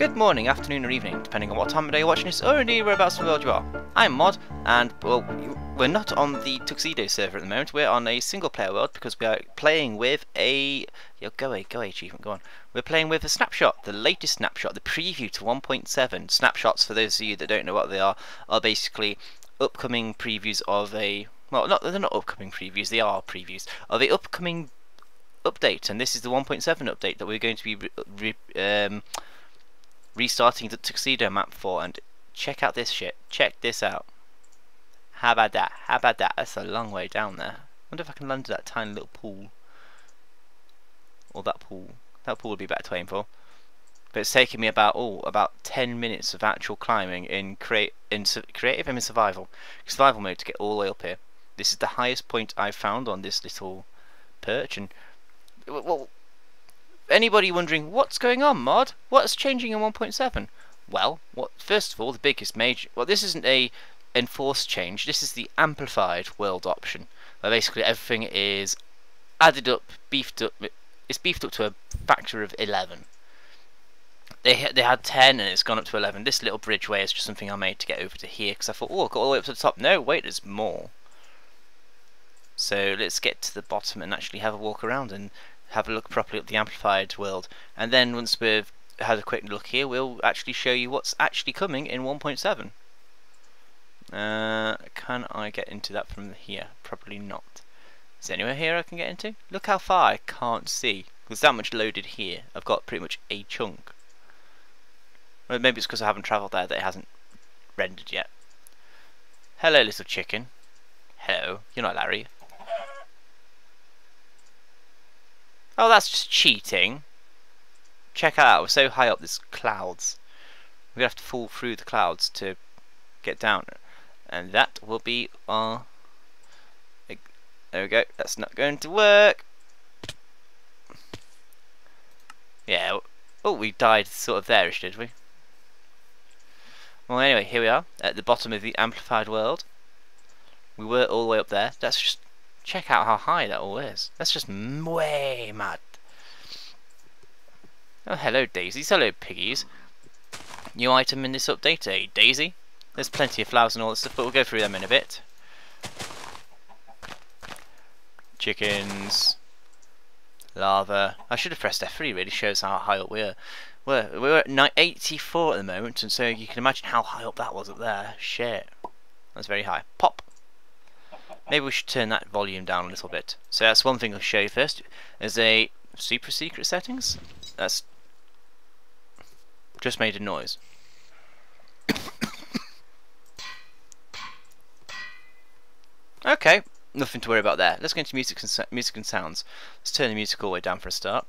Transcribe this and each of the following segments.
Good morning, afternoon or evening, depending on what time of day you're watching this, or indeed whereabouts in the world you are. I'm Mod, and well, we're not on the Tuxedos server at the moment, we're on a single player world because we are playing with a... Go away, achievement, go on. We're playing with a Snapshot, the latest Snapshot, the preview to 1.7. Snapshots, for those of you that don't know what they are basically upcoming previews of a... Well, they're not upcoming previews, they are previews, of a upcoming update, and this is the 1.7 update that we're going to be restarting the Tuxedo map for. And check out this shit, check this out. How about that, that's a long way down there. I wonder if I can land that tiny little pool, or that pool would be better to aim for. But it's taken me about 10 minutes of actual climbing in creative and in survival mode to get all the way up here. This is the highest point I've found on this little perch. And well, anybody wondering what's going on, Mod? What's changing in 1.7? Well, first of all, the biggest major... Well, this isn't a enforced change. This is the amplified world option, where basically everything is added up, beefed up. It's beefed up to a factor of 11. They had 10 and it's gone up to 11. This little bridgeway is just something I made to get over to here because I thought, oh, I've got all the way up to the top. No, wait, there's more. So let's get to the bottom and actually have a walk around and have a look properly at the amplified world. And then once we've had a quick look here, we'll actually show you what's actually coming in 1.7. Can I get into that from here? Probably not. Is there anywhere here I can get into? Look how far I can't see. There's that much loaded here. I've got pretty much a chunk. Well, maybe it's because I haven't travelled there that it hasn't rendered yet. Hello, little chicken. Hello. You're not Larry. Oh, that's just cheating. Check out, we're so high up, there's clouds. We're going to have to fall through the clouds to get down. And that will be our... There we go, that's not going to work. Yeah, oh, we died sort of there-ish, did we? Well, anyway, here we are, at the bottom of the amplified world. We were all the way up there. Let's just check out how high that all is. That's just way mad. Oh, hello daisies, hello piggies. New item in this update, a daisy. There's plenty of flowers and all that stuff, but we'll go through them in a bit. Chickens. Lava. I should have pressed F3, really shows how high up we are. We're at 84 at the moment, and so you can imagine how high up that was up there. Shit. That's very high. Pop! Maybe we should turn that volume down a little bit. So that's one thing I'll show you first. There's a super secret settings. That's just made a noise. Okay, nothing to worry about there. Let's go into music and sounds. Let's turn the music all the way down for a start.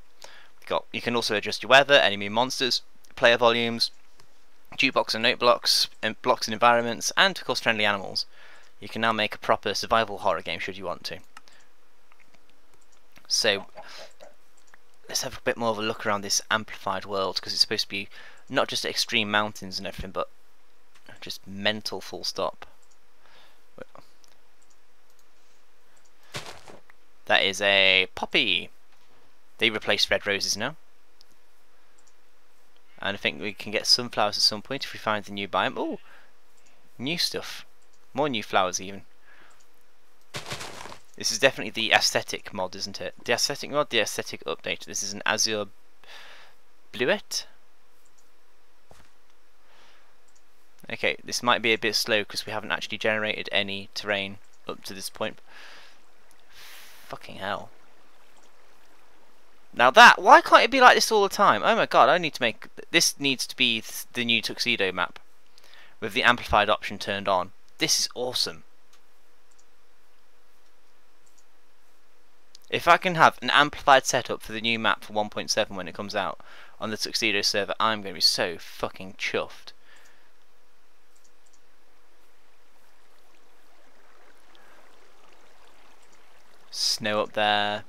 You can also adjust your weather, enemy monsters, player volumes, jukebox and note blocks and environments, and of course friendly animals. You can now make a proper survival horror game should you want to. So let's have a bit more of a look around this amplified world, because it's supposed to be not just extreme mountains and everything, but just mental full stop. That is a poppy. They replaced red roses now. And I think we can get sunflowers at some point if we find the new biome. Oh, new stuff. More new flowers even. This is definitely the aesthetic mod, isn't it? The aesthetic mod, the aesthetic update. This is an azure bluet. Okay, this might be a bit slow because we haven't actually generated any terrain up to this point. Fucking hell. Now why can't it be like this all the time? Oh my god, I need to make... This needs to be the new Tuxedo map with the amplified option turned on. This is awesome. If I can have an amplified setup for the new map for 1.7 when it comes out on the Tuxedo server, I'm going to be so fucking chuffed. Snow up there.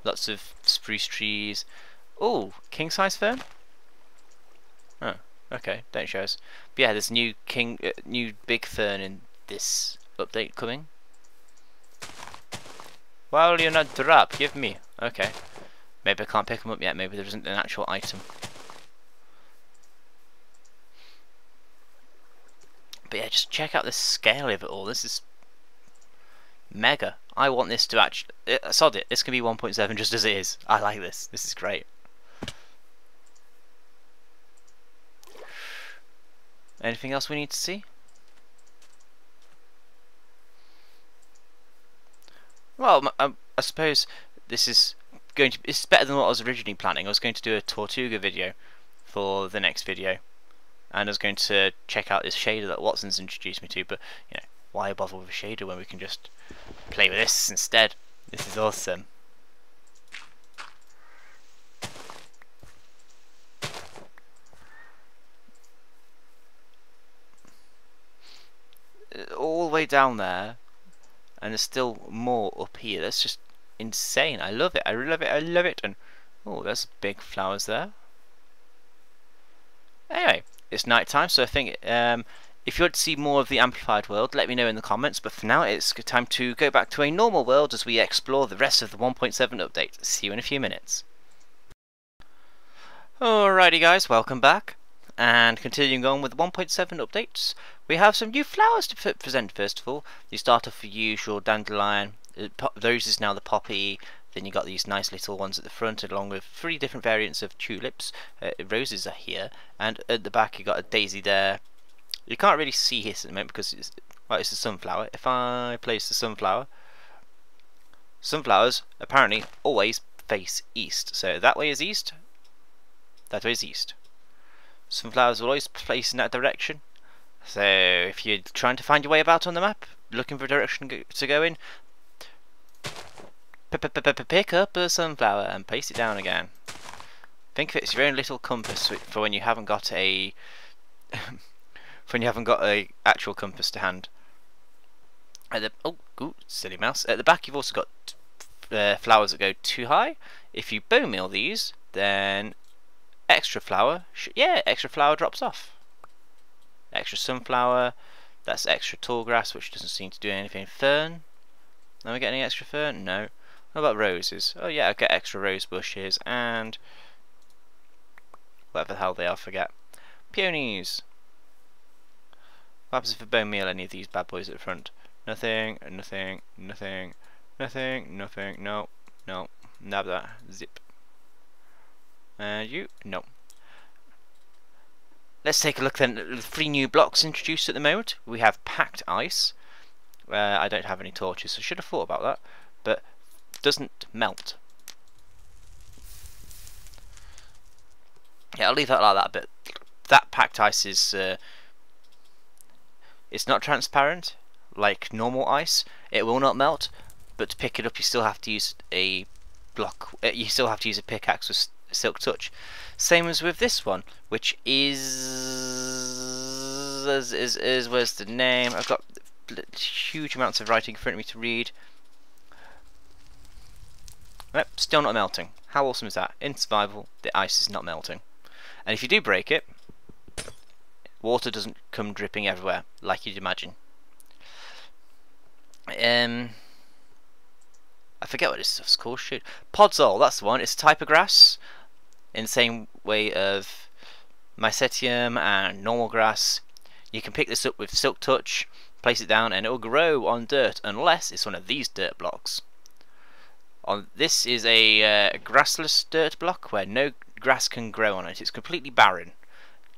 Lots of spruce trees. Oh, king size fern? Oh, okay, don't show us. But yeah, there's new big fern in this update coming. Well, you're not drop, give me. Okay. Maybe I can't pick them up yet, maybe there isn't an actual item. yeah, just check out the scale of it all. This is mega. I want this to actually... sod it. This can be 1.7 just as it is. I like this. This is great. Anything else we need to see? Well, I suppose this is going to... It's better than what I was originally planning. I was going to do a Tortuga video for the next video. And I was going to check out this shader that Watson's introduced me to. But, you know, why bother with a shader when we can just play with this instead? This is awesome. All the way down there, and there's still more up here. That's just insane. I love it. I love it. I love it. And oh, there's big flowers there. Anyway, it's night time, so I think if you want to see more of the amplified world, let me know in the comments. But for now, it's time to go back to a normal world as we explore the rest of the 1.7 update. See you in a few minutes. Alrighty guys, welcome back. And continuing on with 1.7 updates, we have some new flowers to present. First of all, you start off with usual dandelion. Those is now the poppy. Then you got these nice little ones at the front, along with 3 different variants of tulips. Roses are here, and at the back you got a daisy there. You can't really see this at the moment because it's a sunflower. If I place the sunflower, sunflowers apparently always face east. So that way is east. That way is east. Sunflowers will always place in that direction. So if you're trying to find your way about on the map, looking for a direction to go in, pick up a sunflower and place it down again. Think of it as your own little compass for when you haven't got a actual compass to hand. At the silly mouse. At the back you've also got flowers that go too high. If you bone meal these, then extra flower, extra flower drops off. Extra sunflower, that's extra tall grass, which doesn't seem to do anything. Fern, are we getting any extra fern? No. What about roses? Oh yeah, I get extra rose bushes and whatever the hell they are, forget. Peonies. What happens if I bone meal any of these bad boys at the front? Nothing, nothing, nothing, nothing, nothing, no, nab that, zip. And you? No. Let's take a look then at the 3 new blocks introduced at the moment. We have packed ice. I don't have any torches, so I should have thought about that. But doesn't melt. Yeah, I'll leave that like that. But that packed ice is it's not transparent like normal ice. It will not melt, but to pick it up, you still have to use a block. You still have to use a pickaxe with Silk Touch. Same as with this one, which is where's the name? I've got huge amounts of writing in front of me to read. Nope, still not melting. How awesome is that? In survival, the ice is not melting. And if you do break it, water doesn't come dripping everywhere, like you'd imagine. I forget what this stuff's called, shoot. Podzol, that's the one. It's a type of grass, in the same way of Mycetium and normal grass. You can pick this up with Silk Touch, place it down, and it will grow on dirt, unless it's one of these dirt blocks. This is a grassless dirt block where no grass can grow on it. It's completely barren.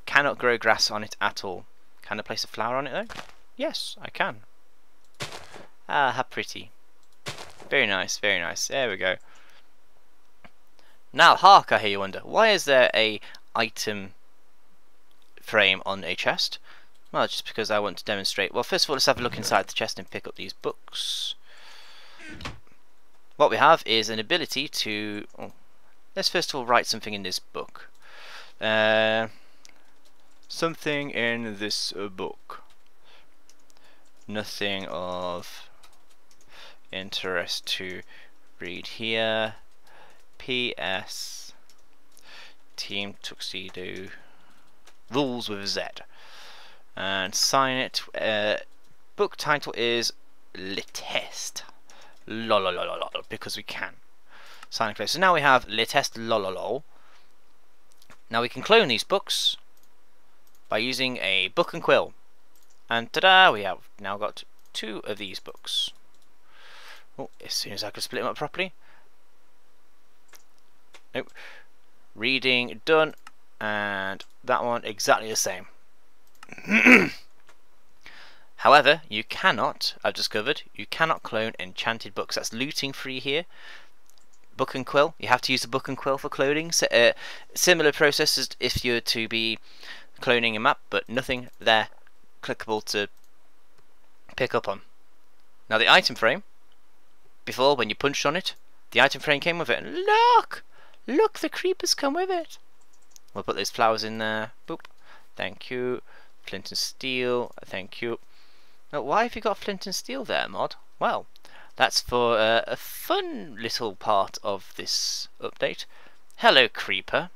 Cannot grow grass on it at all. Can I place a flower on it though? Yes, I can. Ah, how pretty. Very nice, very nice. There we go. Now, hark, I hear you wonder. Why is there a item frame on a chest? Well, just because I want to demonstrate. Well, first of all, let's have a look inside the chest and pick up these books. What we have is an ability to... Oh, let's first of all write something in this book. Something in this book. Nothing of interest to read here. P.S. Team Tuxedo. Rules with a Z. And sign it. Book title is Le Test. Lolololol, because we can. Sign and close. So now we have Le Test lololol. Now we can clone these books by using a book and quill. And ta-da! We have now got 2 of these books. Oh, as soon as I can split them up properly. Nope. Reading done, and that one exactly the same. However, you cannot, I've discovered, you cannot clone enchanted books. That's looting free here. Book and quill, you have to use the book and quill for cloning. So, similar process as if you were to be cloning a map, but nothing there clickable to pick up on. Now the item frame, before when you punched on it, the item frame came with it, and look, the creepers come with it. We'll put those flowers in there. Boop. Thank you. Flint and steel. Thank you. Now, why have you got flint and steel there, mod? Well, that's for a fun little part of this update. Hello, creeper.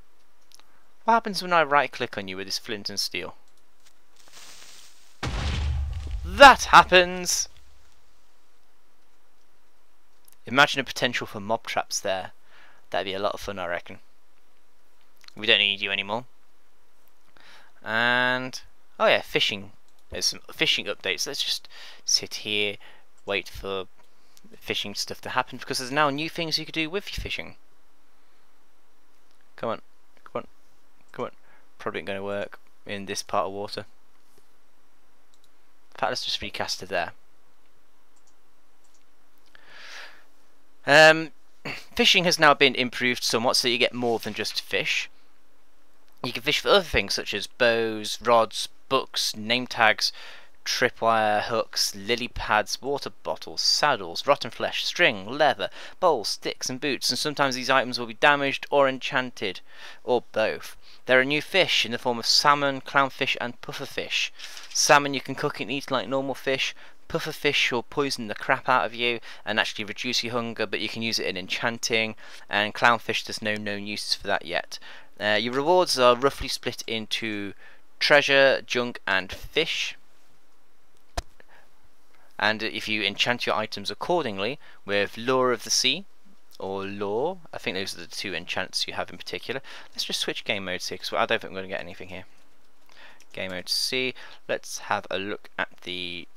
What happens when I right click on you with this flint and steel? That happens! Imagine a potential for mob traps there. That'd be a lot of fun, I reckon. We don't need you anymore. And oh yeah, fishing. There's some fishing updates. Let's just sit here, wait for fishing stuff to happen, because there's now new things you can do with your fishing. Come on, come on, come on. Probably not going to work in this part of water. In fact, let's just recast it there. Fishing has now been improved somewhat, so you get more than just fish. You can fish for other things such as bows, rods, books, name tags, tripwire, hooks, lily pads, water bottles, saddles, rotten flesh, string, leather, bowls, sticks and boots, and sometimes these items will be damaged or enchanted, or both. There are new fish in the form of salmon, clownfish and pufferfish. Salmon you can cook and eat like normal fish. Pufferfish will poison the crap out of you and actually reduce your hunger, but you can use it in enchanting, and clownfish, there's no known uses for that yet. Your rewards are roughly split into treasure, junk and fish. And if you enchant your items accordingly with Lore of the Sea or Lore, I think those are the 2 enchants you have in particular. Let's just switch game modes here, because I don't think we're going to get anything here. Game mode C. Let's have a look at the...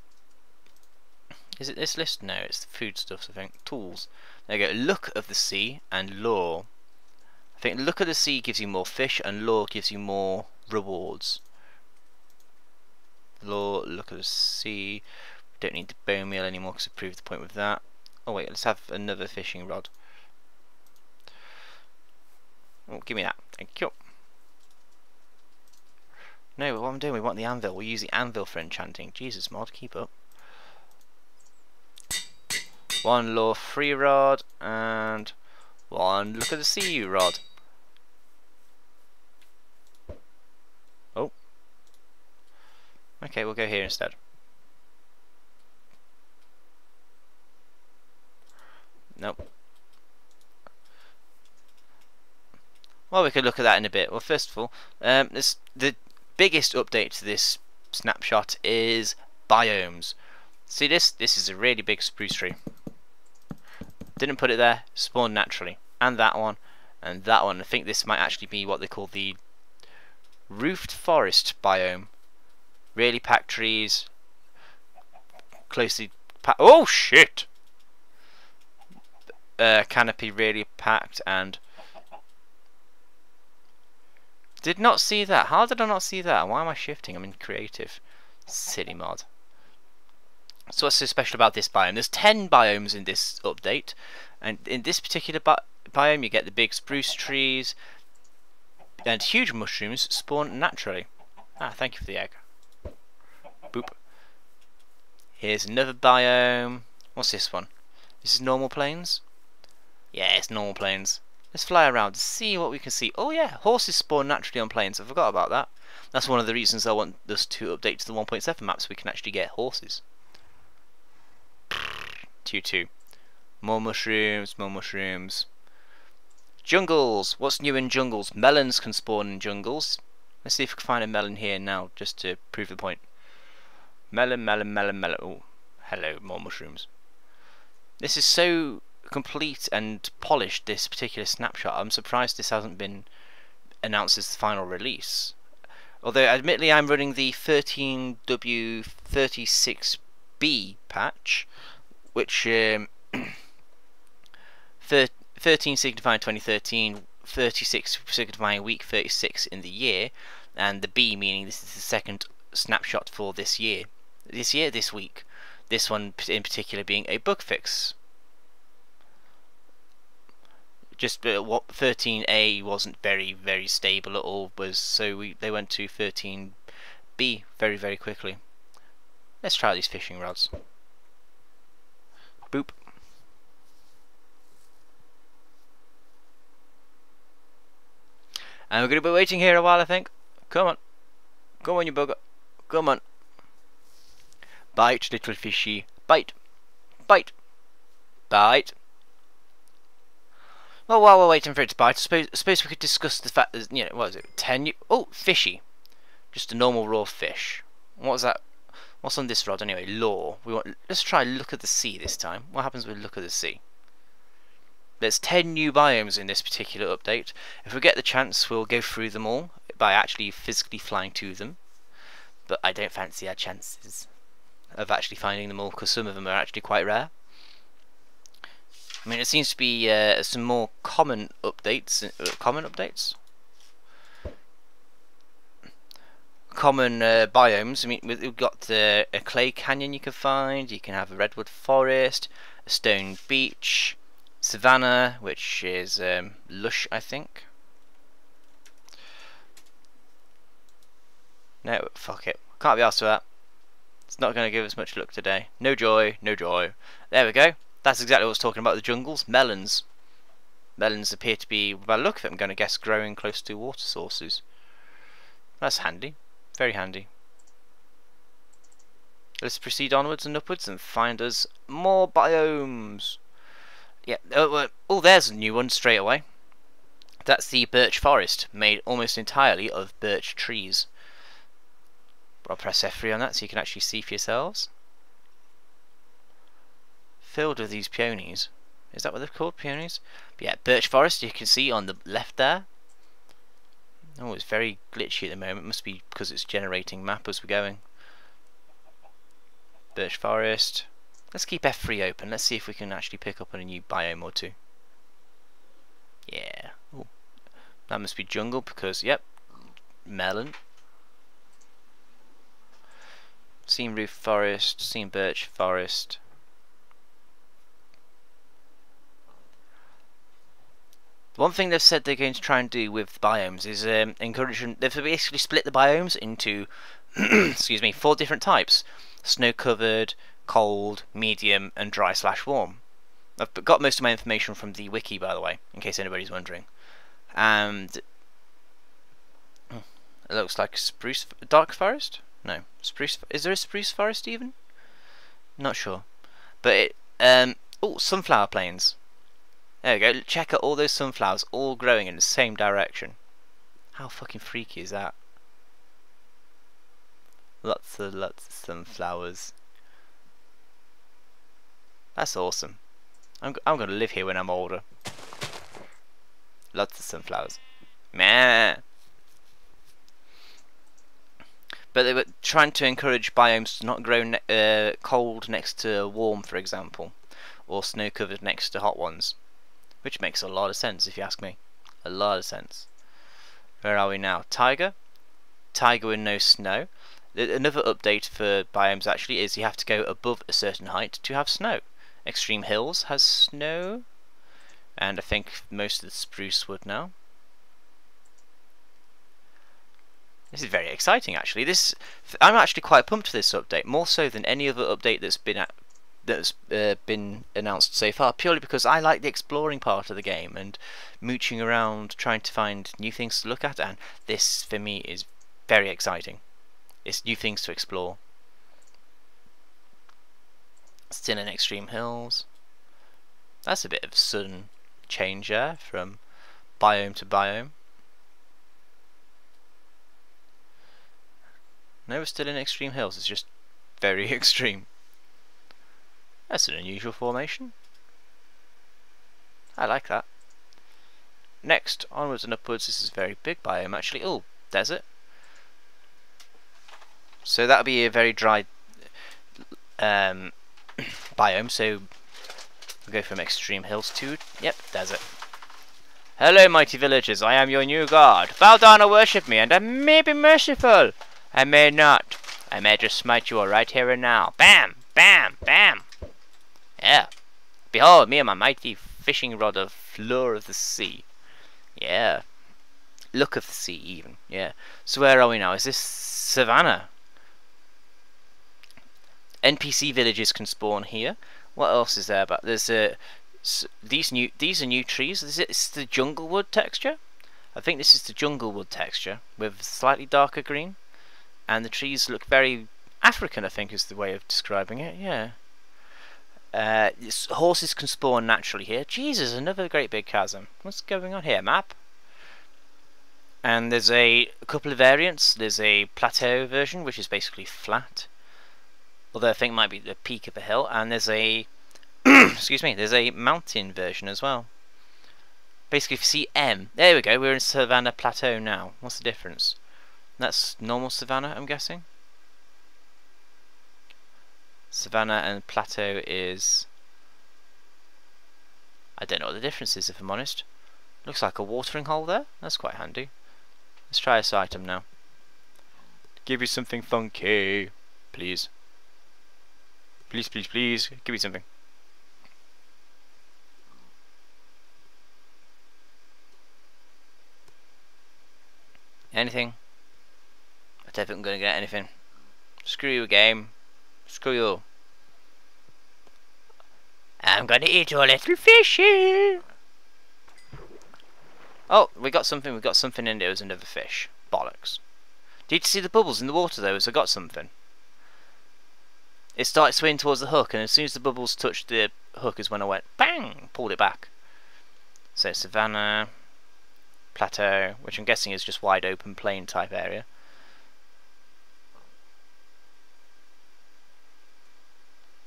Is it this list? No, it's the foodstuffs, I think. Tools. There you go. Look of the Sea and Lore. I think Look of the Sea gives you more fish and Lore gives you more rewards. Lore, Look of the Sea. Don't need the bone meal anymore because I proved the point with that. Oh wait, let's have another fishing rod. Oh, give me that. Thank you. No, what I'm doing, we want the anvil. We'll use the anvil for enchanting. Jesus, mod, keep up. 1 Lore free rod and 1 Look at the Sea rod. Oh. Okay, we'll go here instead. Nope. Well, we could look at that in a bit. Well, first of all, the biggest update to this snapshot is biomes. See this? This is a really big spruce tree. Didn't put it there, spawned naturally. And that one, and that one. I think this might actually be what they call the roofed forest biome. Really packed trees, closely packed. Oh shit! Canopy really packed, and did not see that. How did I not see that? Why am I shifting? I'm in creative. Silly mod. So what's so special about this biome? There's 10 biomes in this update, and in this particular biome you get the big spruce trees, and huge mushrooms spawn naturally. Ah, thank you for the egg. Boop. Here's another biome. What's this one? This is normal plains? Yeah, it's normal plains. Let's fly around to see what we can see. Oh yeah, horses spawn naturally on plains. I forgot about that. That's one of the reasons I want us to update to the 1.7 map, so we can actually get horses. 2-2. More mushrooms, more mushrooms. Jungles. What's new in jungles? Melons can spawn in jungles. Let's see if we can find a melon here now, just to prove the point. Melon, melon, melon, melon. Oh, hello, more mushrooms. This is so complete and polished, this particular snapshot. I'm surprised this hasn't been announced as the final release. Although, admittedly, I'm running the 13W36B patch, which 13 signifying 2013, 36 signifying week 36 in the year, and the B meaning this is the second snapshot for this year. This week. This one in particular being a bug fix. Just what 13A wasn't very stable at all, so they went to 13B very quickly. Let's try these fishing rods. Boop. And we're going to be waiting here a while, I think. Come on. Come on, you bugger. Come on. Bite, little fishy. Bite. Bite. Bite. Well, while we're waiting for it to bite, I suppose we could discuss the fact that, what is it? 10... Oh, fishy. Just a normal raw fish. What's that? What's on this rod anyway? Lore. Let's try look at the sea this time. What happens with look at the sea? There's 10 new biomes in this particular update. If we get the chance, we'll go through them all by actually physically flying to them. But I don't fancy our chances of actually finding them all, because some of them are actually quite rare. I mean, it seems to be some more common updates. Common biomes. I mean, we've got a clay canyon you can find. You can have a redwood forest, a stone beach, savanna, which is lush, I think. No, fuck it. Can't be asked for that. It's not going to give us much luck today. No joy, no joy. There we go. That's exactly what I was talking about, the jungles. Melons. Melons appear to be, by the look of it, I'm going to guess, growing close to water sources. That's handy. Very handy. Let's proceed onwards and upwards and find us more biomes. Yeah, oh, there's a new one straight away. That's the birch forest, made almost entirely of birch trees. I'll press F3 on that so you can actually see for yourselves. Filled with these peonies. Is that what they're called, peonies? But yeah, birch forest, you can see on the left there. Oh, it's very glitchy at the moment. It must be because it's generating map as we're going. Birch forest. Let's keep F3 open. Let's see if we can actually pick up on a new biome or two. Yeah. Ooh. That must be jungle because, yep, melon. Seen roof forest, seen birch forest. One thing they've said they're going to try and do with biomes is encouraging. They've basically split the biomes into excuse me, 4 different types: snow covered, cold, medium, and dry/warm. I've got most of my information from the wiki, by the way, in case anybody's wondering. And it looks like spruce, dark forest. No, spruce. Is there a spruce forest even? Not sure. But it, oh, sunflower plains. There we go. Check out all those sunflowers, all growing in the same direction. How fucking freaky is that? Lots of sunflowers. That's awesome. I'm gonna live here when I'm older. Lots of sunflowers. Meh. But they were trying to encourage biomes to not grow cold next to warm, for example, or snow covered next to hot ones. Which makes a lot of sense if you ask me. A lot of sense. Where are we now? Tiger? Tiger with no snow. Another update for biomes actually is you have to go above a certain height to have snow. Extreme Hills has snow. And I think most of the spruce wood now. This is very exciting actually. I'm actually quite pumped for this update, more so than any other update that's been announced so far, purely because I like the exploring part of the game and mooching around trying to find new things to look at, and this for me is very exciting. It's new things to explore. Still in Extreme Hills. That's a bit of sudden change there from biome to biome. No, we're still in Extreme Hills, it's just very extreme. That's an unusual formation. I like that. Next, onwards and upwards, this is a very big biome actually. Oh, desert. So that'll be a very dry biome. So we'll go from extreme hills to desert. Hello, mighty villagers. I am your new god. Bow down and worship me, and I may be merciful. I may not. I may just smite you all right here and now. Bam! Bam! Bam! Yeah. Behold, me and my mighty fishing rod of floor of the sea. Yeah. Look of the sea, even. Yeah. So where are we now? Is this savannah? NPC villages can spawn here. What else is there? But there's these are new trees. It's the jungle wood texture. I think this is the jungle wood texture with slightly darker green, and the trees look very African. I think is the way of describing it. Yeah. Horses can spawn naturally here. Jesus, another great big chasm. What's going on here? Map. And there's a couple of variants. There's a plateau version, which is basically flat, although I think it might be the peak of a hill. And there's a excuse me. There's a mountain version as well. Basically, if you see M, there we go. We're in Savannah Plateau now. What's the difference? That's normal Savannah, I'm guessing. Savannah and Plateau is... I don't know what the difference is, if I'm honest. Looks like a watering hole there. That's quite handy. Let's try this item now. Give me something funky. Please. Please, please, please. Give me something. Anything? I don't think I'm going to get anything. Screw you, game. Screw you. I'm going to eat your little fishy. Oh, we got something. We got something in there. It was another fish. Bollocks. Did you see the bubbles in the water though? As I got something. It started swimming towards the hook, and as soon as the bubbles touched the hook is when I went bang, pulled it back. So Savannah Plateau, which I'm guessing is just wide open plain type area.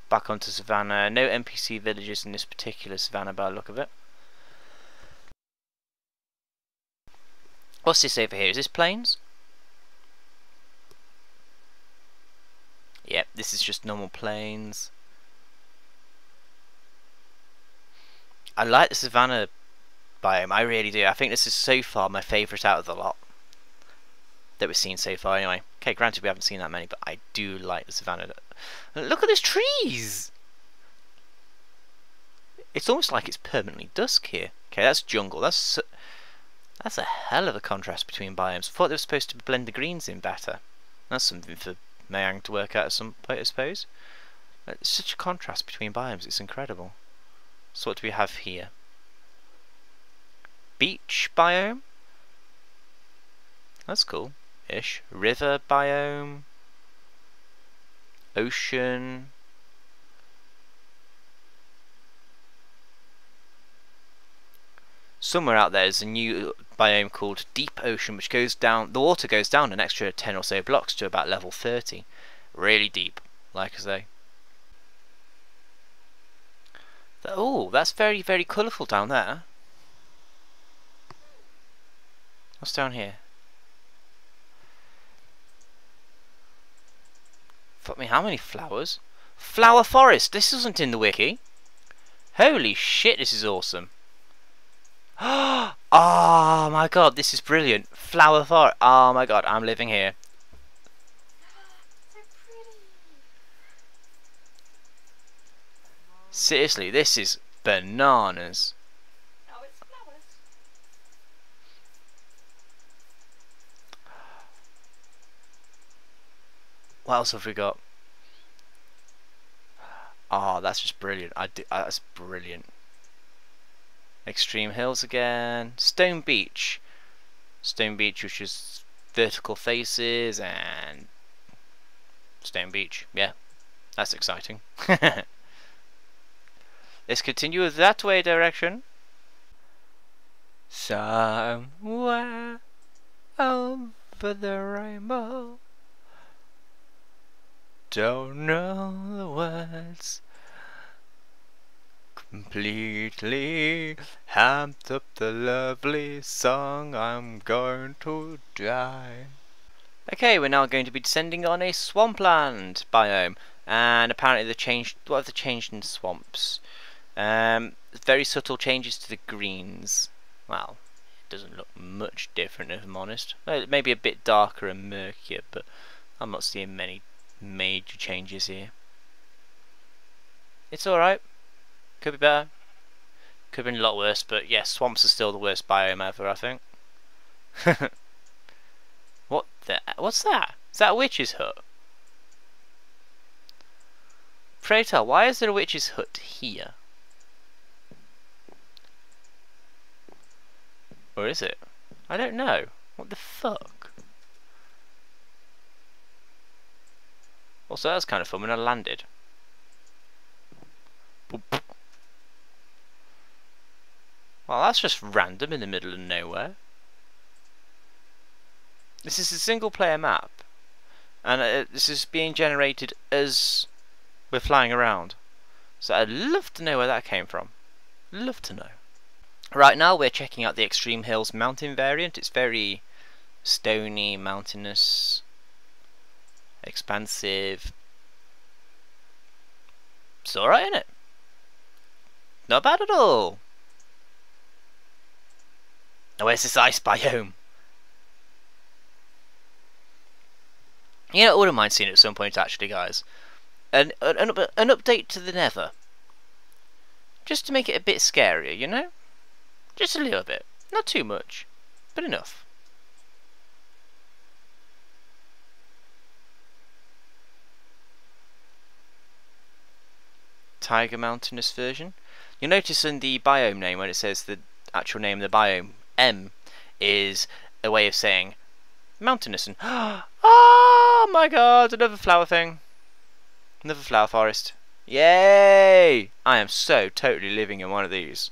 Back onto Savannah. No NPC villages in this particular Savannah by the look of it. What's this over here? Is this plains? Yep, this is just normal plains. I like the Savannah biome, I really do. I think this is so far my favourite out of the lot that we've seen so far anyway. Okay, granted we haven't seen that many, but I do like the Savannah. Look at these trees! It's almost like it's permanently dusk here. Okay, that's jungle. That's a hell of a contrast between biomes. I thought they were supposed to blend the greens in better. That's something for Mayang to work out at some point, I suppose. It's such a contrast between biomes, it's incredible. So what do we have here? Beach biome? That's cool-ish. River biome. Ocean. Somewhere out there is a new biome called Deep Ocean, which goes down, the water goes down an extra 10 or so blocks to about level 30. Really deep, like I say. Oh, that's very, very colourful down there. What's down here? Fuck me, how many flowers? Flower forest! This isn't in the wiki. Holy shit, this is awesome. Oh my god, this is brilliant. Flower forest. Oh my god, I'm living here. Seriously, this is bananas. Oh, it's flowers. What else have we got? Oh, that's just brilliant. That's brilliant. Extreme hills again. Stone Beach. Stone Beach, which is vertical faces, and Stone Beach. Yeah, that's exciting. Let's continue that way direction. Somewhere over the rainbow. Don't know the words completely. Amped up the lovely song. I'm going to die. Okay, we're now going to be descending on a swampland biome, and apparently they changed. What have they changed in swamps? Very subtle changes to the greens. Well, it doesn't look much different if I'm honest. Well, maybe a bit darker and murkier, but I'm not seeing many major changes here. It's alright. Could be better. Could have been a lot worse, but yes, swamps are still the worst biome ever, I think. What's that? Is that a witch's hut? Pray tell, why is there a witch's hut here? Or is it? I don't know. What the fuck? Also, that was kind of fun when I landed. Boop. Well, that's just random in the middle of nowhere. This is a single player map, and this is being generated as we're flying around. So I'd love to know where that came from. Love to know. Right now we're checking out the Extreme Hills mountain variant. It's very stony, mountainous, expansive. It's alright, isn't it? Not bad at all. Now where's this ice biome? You know, I wouldn't mind seeing it at some point actually, guys. An update to the Nether. Just to make it a bit scarier, you know? Just a little bit. Not too much, but enough. Tiger Mountainous version. You'll notice in the biome name when it says the actual name of the biome, M, is a way of saying mountainous and oh my god, another flower thing. Another flower forest. Yay! I am so totally living in one of these.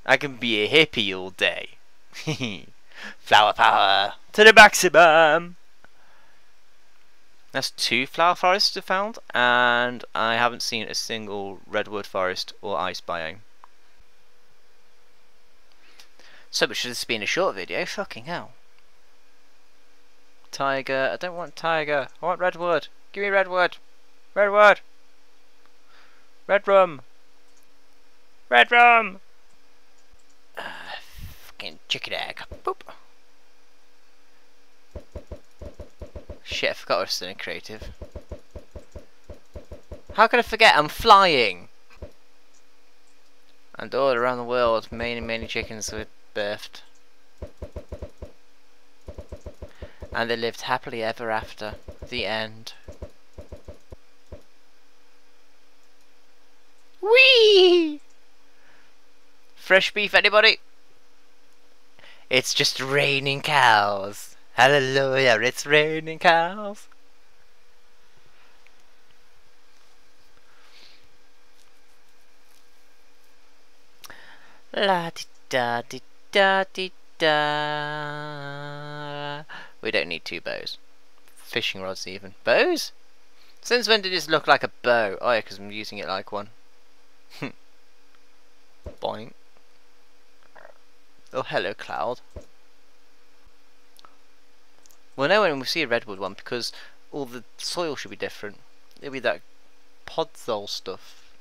I can be a hippie all day. Flower power to the maximum. That's 2 flower forests I found, and I haven't seen a single redwood forest or ice biome. So much for this being a short video, fucking hell. Tiger, I don't want tiger, I want redwood. Give me redwood. Redwood. Red rum. Red rum. Fucking chicken egg. Boop. Shit, I forgot I was still in creative. How could I forget? I'm flying. And all around the world, many chickens were birthed. And they lived happily ever after. The end. Whee! Fresh beef, anybody? It's just raining cows. Hallelujah, it's raining cows. La di da di da di da. We don't need 2 bows. Fishing rods even. Bows? Since when did this look like a bow? Oh yeah, because I'm using it like one. Boing. Oh, hello, cloud. We'll know when we see a redwood one because all the soil should be different. It'll be that podzol stuff.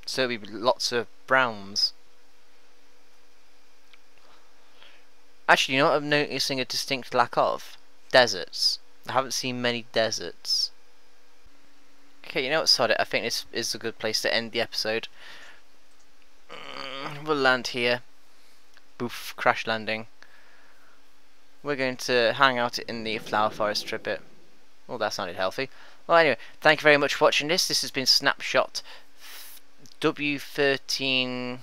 So it'll be lots of browns. Actually, you know what I'm noticing a distinct lack of? Deserts. I haven't seen many deserts. Okay, you know what, sod it. I think this is a good place to end the episode. We'll land here. Boof, crash landing. We're going to hang out in the flower forest for a bit. Oh, that sounded healthy. Well, anyway, thank you very much for watching this. This has been Snapshot W13...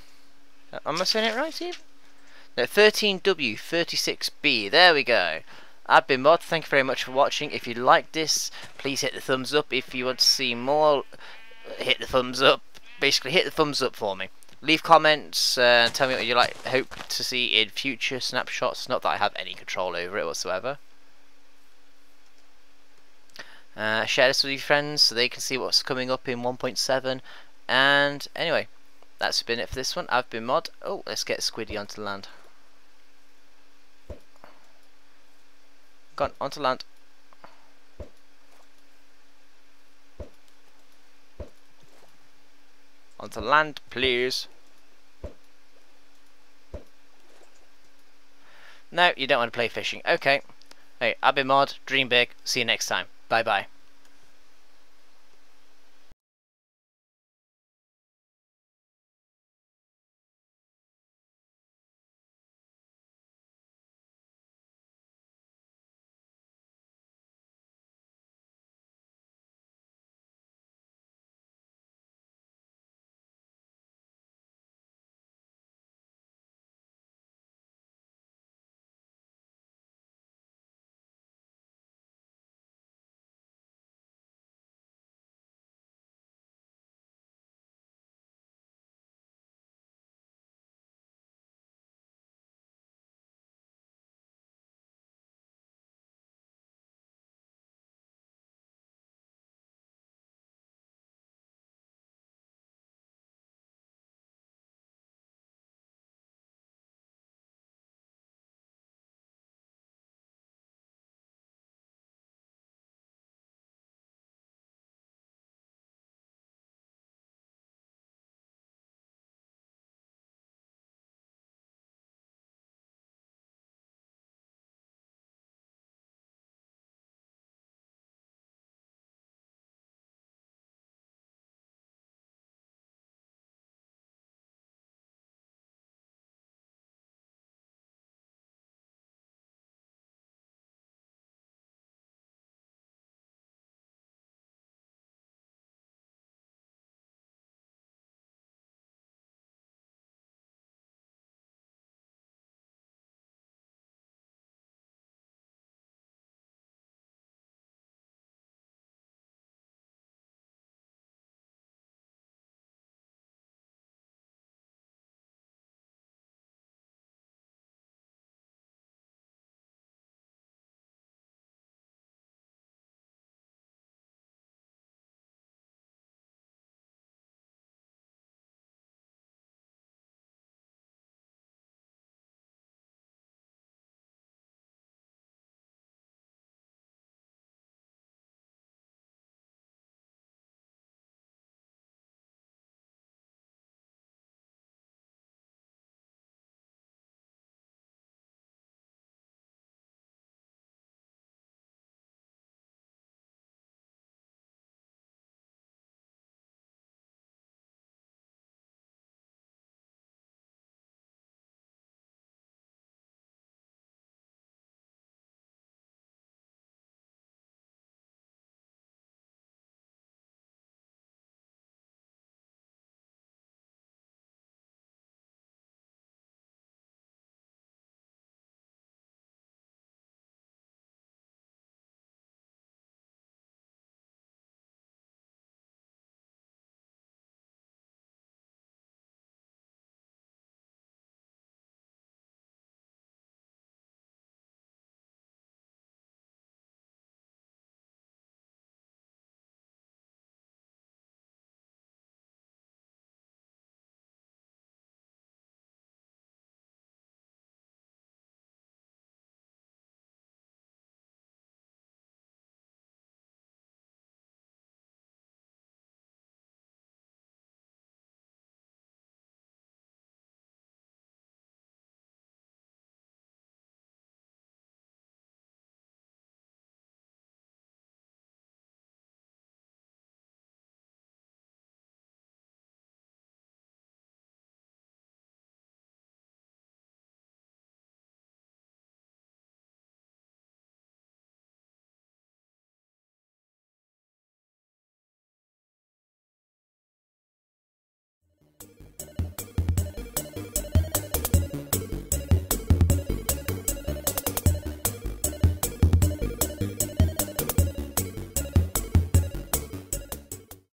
Am I saying it right, Steve? No, 13W36B. There we go. I've been Mod. Thank you very much for watching. If you like this, please hit the thumbs up. If you want to see more, hit the thumbs up. Basically, hit the thumbs up for me. Leave comments, tell me what you hope to see in future snapshots. Not that I have any control over it whatsoever. Share this with your friends so they can see what's coming up in 1.7. And anyway, that's been it for this one. I've been Mod. Oh, let's get Squiddy onto land. Go on, onto land. Onto land, please. No, you don't want to play fishing. Okay. Hey, I've been Mod, dream big, see you next time. Bye bye.